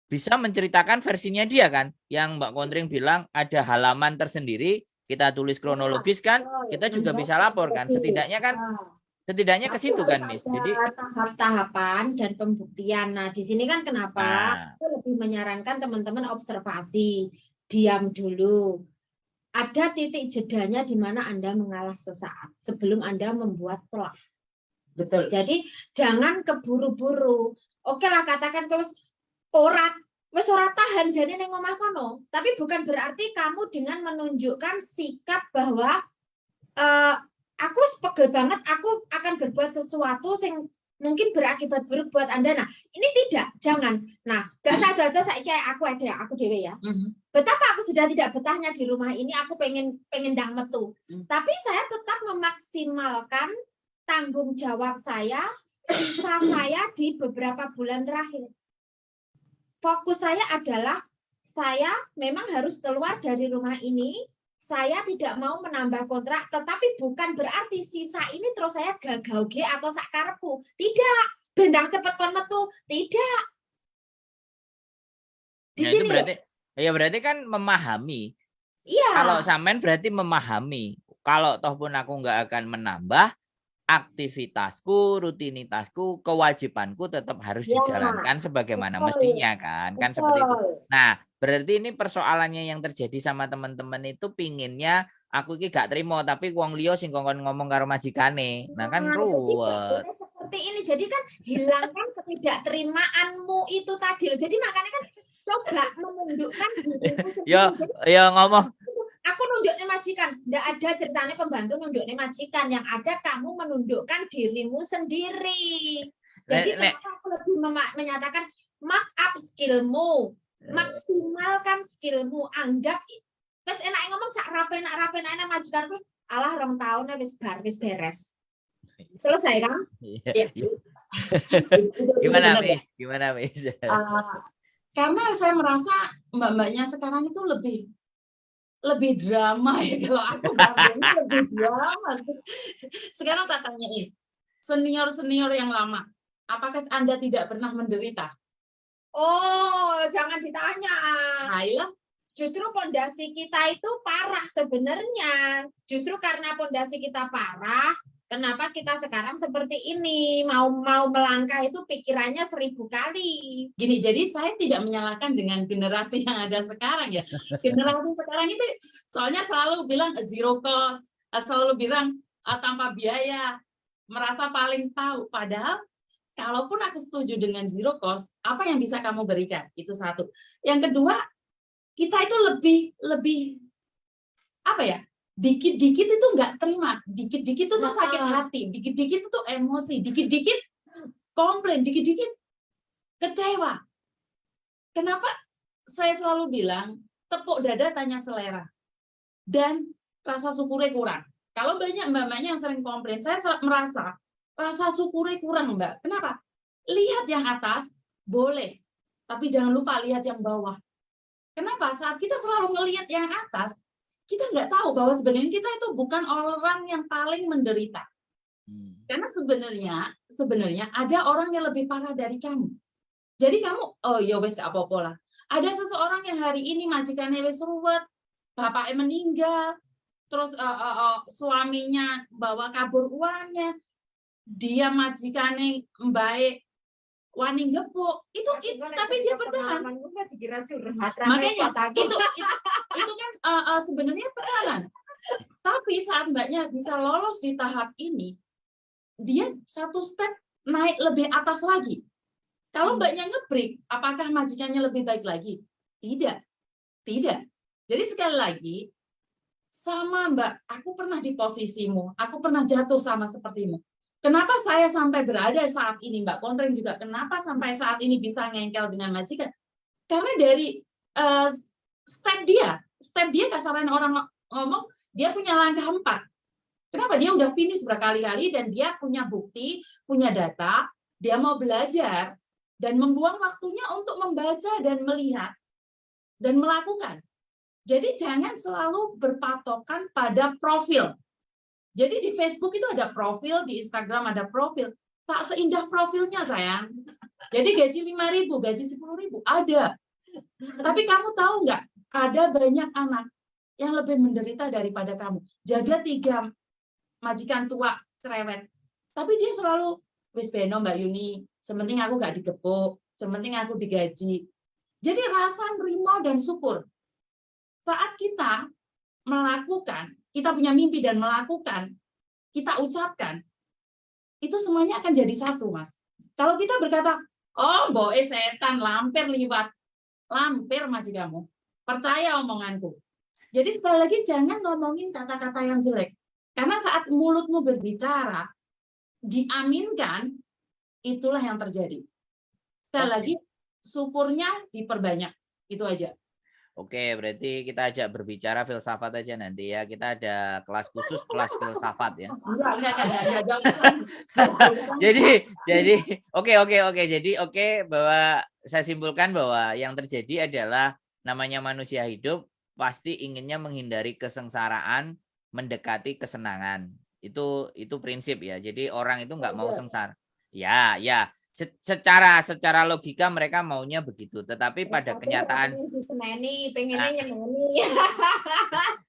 bisa menceritakan versinya dia kan, yang Mbak Kontring bilang ada halaman tersendiri, kita tulis kronologis kan, kita juga bisa lapor kan, setidaknya ke situ kan, Miss. Jadi tahap-tahapan dan pembuktian. Nah, di sini kan kenapa aku lebih menyarankan teman-teman observasi, diam dulu. Ada titik jedanya di mana Anda mengalah sesaat sebelum Anda membuat celah. Betul. Jadi jangan keburu-buru. Oke lah, katakan wis ora tahan jadi ning omah kono, tapi bukan berarti kamu dengan menunjukkan sikap bahwa aku pegel banget, aku akan berbuat sesuatu yang mungkin berakibat buruk buat Anda. Nah, ini tidak, jangan. Nah, gak sadar saya kayak aku dewe ya. Betapa aku sudah tidak betahnya di rumah ini, aku pengen ndang metu. Tapi saya tetap memaksimalkan tanggung jawab saya, sisa saya di beberapa bulan terakhir. Fokus saya adalah saya memang harus keluar dari rumah ini. Saya tidak mau menambah kontrak, tetapi bukan berarti sisa ini terus saya gagauge atau sakarepku. Tidak, bendang cepet kon metu. Tidak. Di sini berarti kan memahami. Iya. Kalau sampean berarti memahami. Kalau toh pun aku nggak akan menambah, aktivitasku, rutinitasku, kewajibanku tetap harus dijalankan sebagaimana mestinya kan seperti itu. Nah, berarti ini persoalannya yang terjadi sama teman-teman itu pinginnya aku iki gak terima tapi wong liya sing kongkon ngomong karo majikane. Nah kan ruwet. Seperti ini jadi kan hilangkan ketidakterimaanmu itu tadi loh. Jadi makanya kan coba menundukkan dirimu sendiri. Ya ngomong. Aku nunduknya majikan, tidak ada ceritanya pembantu nunduknya majikan, yang ada kamu menundukkan dirimu sendiri. Jadi kenapa aku lebih menyatakan mark up skillmu, maksimalkan skillmu, anggap wis enak ngomong sak rapen enak majikan kuwi alah 2 tahun wis beres. Selesai kan? Ya. Gimana Miss? Karena saya merasa mbak-mbaknya sekarang itu lebih drama ya, kalau aku lebih drama. Sekarang tak tanyain, senior yang lama, apakah Anda tidak pernah menderita? Oh, jangan ditanya. Ayolah. Justru pondasi kita itu parah sebenarnya. Justru karena pondasi kita parah, kenapa kita sekarang seperti ini? Mau melangkah itu pikirannya 1000 kali. Gini, jadi saya tidak menyalahkan dengan generasi yang ada sekarang ya. Generasi sekarang itu soalnya selalu bilang zero cost, selalu bilang tanpa biaya, merasa paling tahu. Padahal kalaupun aku setuju dengan zero cost, apa yang bisa kamu berikan? Itu satu. Yang kedua, kita itu lebih apa ya? Dikit-dikit itu nggak terima, dikit-dikit itu tuh sakit hati, dikit-dikit itu emosi, dikit-dikit komplain, dikit-dikit kecewa. Kenapa saya selalu bilang tepuk dada tanya selera dan rasa syukurnya kurang. Kalau banyak mbak-mbaknya yang sering komplain, saya merasa rasa syukurnya kurang, Mbak. Kenapa? Lihat yang atas, boleh. Tapi jangan lupa lihat yang bawah. Kenapa? Saat kita selalu melihat yang atas, kita nggak tahu bahwa sebenarnya kita itu bukan orang yang paling menderita. Karena sebenarnya ada orang yang lebih parah dari kamu. Jadi kamu, oh ya wes gak apa-apa lah. Ada seseorang yang hari ini majikannya wes ruwet, bapaknya meninggal, terus suaminya bawa kabur uangnya, dia majikannya baik, wani gepuk, itu tapi dia bertahan. Makanya itu kan sebenarnya tekanan. Tapi saat mbaknya bisa lolos di tahap ini, dia satu step naik lebih atas lagi. Kalau mbaknya ngebreak, apakah majikannya lebih baik lagi? Tidak. Jadi sekali lagi, sama Mbak, aku pernah di posisimu, aku pernah jatuh sama sepertimu. Kenapa saya sampai berada saat ini, Mbak Kontreng juga, kenapa sampai saat ini bisa ngengkel dengan majikan? Karena dari step dia kasaran orang ngomong, dia punya langkah 4. Kenapa? Dia udah finish berkali-kali dan dia punya bukti, punya data, dia mau belajar dan membuang waktunya untuk membaca dan melihat dan melakukan. Jadi jangan selalu berpatokan pada profil. Jadi di Facebook itu ada profil, di Instagram ada profil. Tak seindah profilnya, sayang. Jadi gaji 5.000, gaji 10.000, ada. Tapi kamu tahu nggak, ada banyak anak yang lebih menderita daripada kamu. Jaga 3 majikan tua cerewet. Tapi dia selalu, wis beno Mbak Yuni, sementing aku nggak digepuk, sementing aku digaji. Jadi rasa nerima dan syukur. Saat kita melakukan, kita punya mimpi dan melakukan, kita ucapkan, itu semuanya akan jadi satu, Mas. Kalau kita berkata, oh, boe setan, lampir liwat, lampir majikanmu, percaya omonganku. Jadi sekali lagi jangan ngomongin kata-kata yang jelek. Karena saat mulutmu berbicara, diaminkan, itulah yang terjadi. Sekali lagi, syukurnya diperbanyak. Itu aja. Oke, berarti kita ajak berbicara filsafat aja nanti ya. Kita ada kelas khusus, kelas filsafat ya. Enggak. Jadi oke. Jadi bahwa saya simpulkan bahwa yang terjadi adalah namanya manusia hidup pasti inginnya menghindari kesengsaraan, mendekati kesenangan. Itu prinsip ya. Jadi orang itu nggak mau sengsara. Ya. Secara logika mereka maunya begitu, tetapi pada kenyataan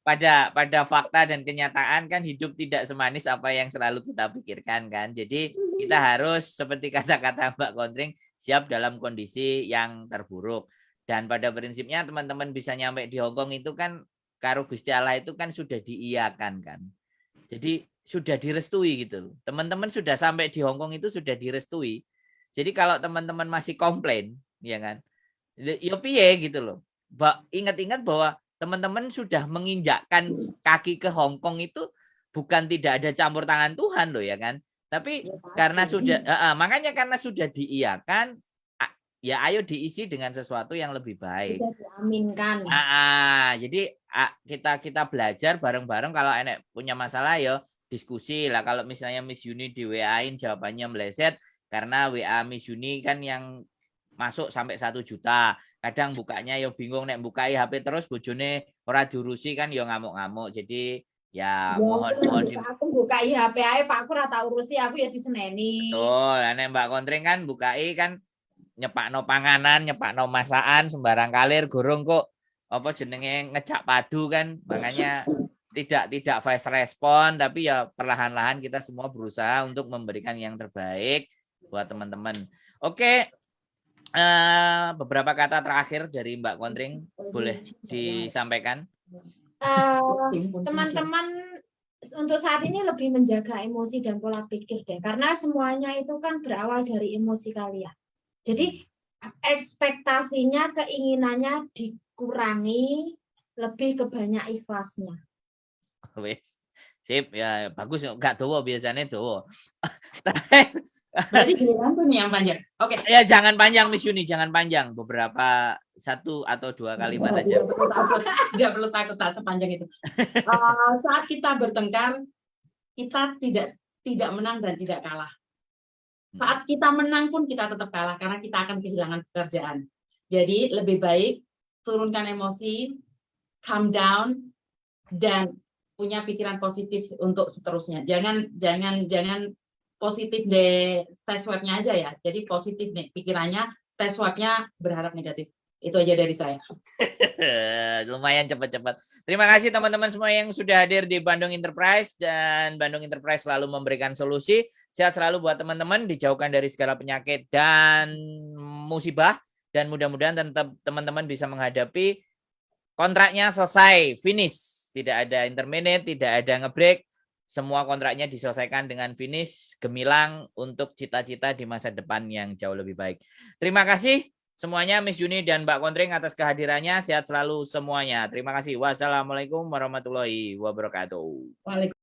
pada fakta dan kenyataan kan hidup tidak semanis apa yang selalu kita pikirkan kan. Jadi kita harus seperti kata-kata Mbak Kontreng, siap dalam kondisi yang terburuk. Dan pada prinsipnya teman-teman bisa nyampe di Hongkong itu kan karo Gusti Allah itu kan sudah diiyakan kan. Jadi sudah direstui gitu. Teman-teman sudah sampai di Hongkong itu sudah direstui. Jadi kalau teman-teman masih komplain, ya kan, ya piye gitu loh. Ingat-ingat bahwa teman-teman sudah menginjakkan kaki ke Hongkong itu bukan tidak ada campur tangan Tuhan loh ya kan. Tapi karena makanya karena sudah diiyakan, ya ayo diisi dengan sesuatu yang lebih baik. Sudah diaminkan. Jadi kita belajar bareng-bareng. Kalau enek punya masalah ya diskusi lah. Kalau misalnya Miss Yuni di WA-in jawabannya meleset, karena WA Miss Yuni kan yang masuk sampai 1 juta. Kadang bukanya ya bingung, nek bukai HP terus bojone ora diurusi kan ya ngamuk-ngamuk. Jadi ya mohon aku bukai HP ae Pak, aku ora tak urusi, aku ya diseneni. Betul, nek Mbak Kontreng kan bukai kan nyepakno panganan, nyepakno masakan sembarang kalir gorong kok apa jenenge ngejak padu kan. Makanya tidak fast respon, tapi ya perlahan-lahan kita semua berusaha untuk memberikan yang terbaik buat teman-teman. Oke, beberapa kata terakhir dari Mbak Kontreng boleh disampaikan. Teman-teman untuk saat ini lebih menjaga emosi dan pola pikir deh, karena semuanya itu kan berawal dari emosi kalian. Jadi ekspektasinya, keinginannya dikurangi, lebih ke banyak ikhlasnya. Wes, sip ya, bagus, enggak dowo biasanya dowo. Berarti giliran tuh nih yang panjang. Oke. Ya jangan panjang Miss Yuni, jangan panjang. Beberapa 1 atau 2 kalimat aja. Tidak perlu takut tak sepanjang itu. Saat kita bertengkar, kita tidak menang dan tidak kalah. Saat kita menang pun kita tetap kalah karena kita akan kehilangan pekerjaan. Jadi lebih baik turunkan emosi, calm down, dan punya pikiran positif untuk seterusnya. Jangan positif deh tes swabnya aja ya. Jadi positif nih pikirannya, tes swabnya berharap negatif. Itu aja dari saya. Lumayan cepat-cepat. Terima kasih teman-teman semua yang sudah hadir di Bandung Enterprise, dan Bandung Enterprise selalu memberikan solusi. Sehat selalu buat teman-teman, dijauhkan dari segala penyakit dan musibah, dan mudah-mudahan tetap teman-teman bisa menghadapi kontraknya selesai, finish. Tidak ada interminate, tidak ada ngebreak. Semua kontraknya diselesaikan dengan finish, gemilang untuk cita-cita di masa depan yang jauh lebih baik. Terima kasih semuanya, Miss Juni dan Mbak Kontring atas kehadirannya. Sehat selalu semuanya. Terima kasih. Wassalamualaikum warahmatullahi wabarakatuh. Waalaikumsalam.